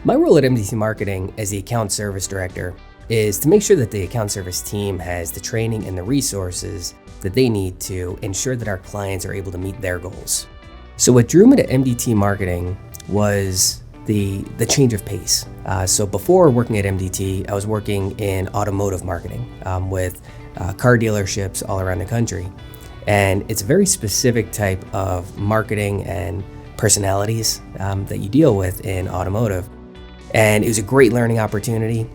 My role at MDT Marketing as the Account Service Director is to make sure that the account service team has the training and the resources that they need to ensure that our clients are able to meet their goals. So what drew me to MDT Marketing was the change of pace. So before working at MDT, I was working in automotive marketing with car dealerships all around the country. And it's a very specific type of marketing and personalities that you deal with in automotive. And it was a great learning opportunity.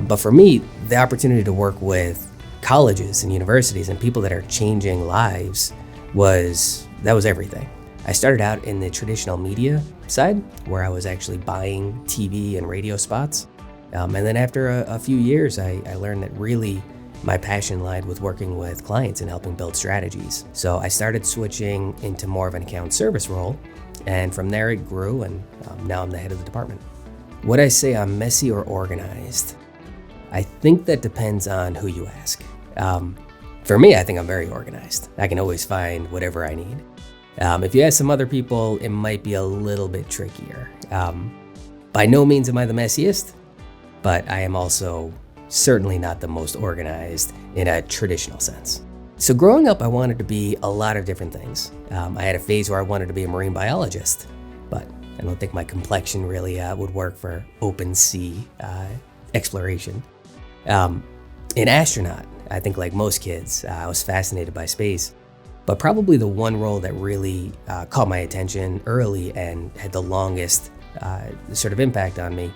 But for me, the opportunity to work with colleges and universities and people that are changing lives was everything. I started out in the traditional media side, where I was actually buying TV and radio spots. And then after a few years, I learned that really my passion lied with working with clients and helping build strategies. So I started switching into more of an account service role. And from there it grew, and now I'm the head of the department. Would I say I'm messy or organized? I think that depends on who you ask. For me, I think I'm very organized. I can always find whatever I need. If you ask some other people, it might be a little bit trickier. By no means am I the messiest, but I am also certainly not the most organized in a traditional sense. So growing up, I wanted to be a lot of different things. I had a phase where I wanted to be a marine biologist, but I don't think my complexion really would work for open sea exploration. An astronaut, I think like most kids, I was fascinated by space. But probably the one role that really caught my attention early and had the longest sort of impact on me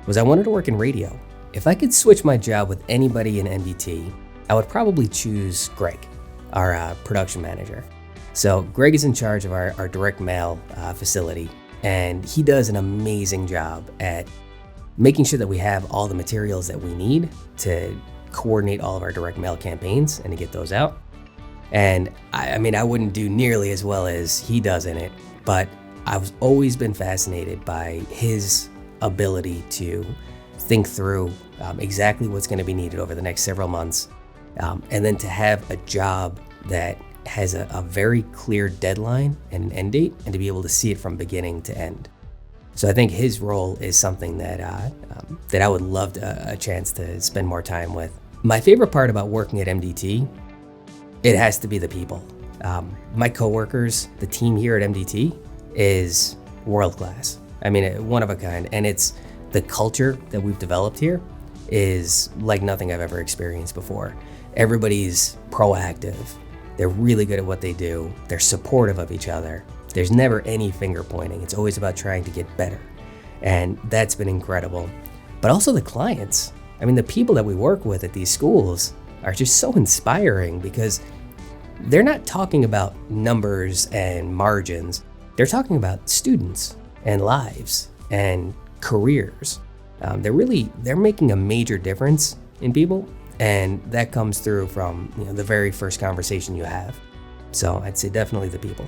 was I wanted to work in radio. If I could switch my job with anybody in MDT, I would probably choose Greg, our production manager. So Greg is in charge of our direct mail facility, and he does an amazing job at making sure that we have all the materials that we need to coordinate all of our direct mail campaigns and to get those out. And I mean, I wouldn't do nearly as well as he does in it, but I've always been fascinated by his ability to think through exactly what's going to be needed over the next several months, and then to have a job that has a very clear deadline and an end date, and to be able to see it from beginning to end. So I think his role is something that I would love a chance to spend more time with. My favorite part about working at MDT, it has to be the people. My coworkers, the team here at MDT is world class. I mean, one of a kind. And it's the culture that we've developed here is like nothing I've ever experienced before. Everybody's proactive. They're really good at what they do. They're supportive of each other. There's never any finger pointing. It's always about trying to get better. And that's been incredible. But also the clients. I mean, the people that we work with at these schools are just so inspiring because they're not talking about numbers and margins. They're talking about students and lives and careers. They're making a major difference in people, and that comes through from the very first conversation you have. So I'd say definitely the people.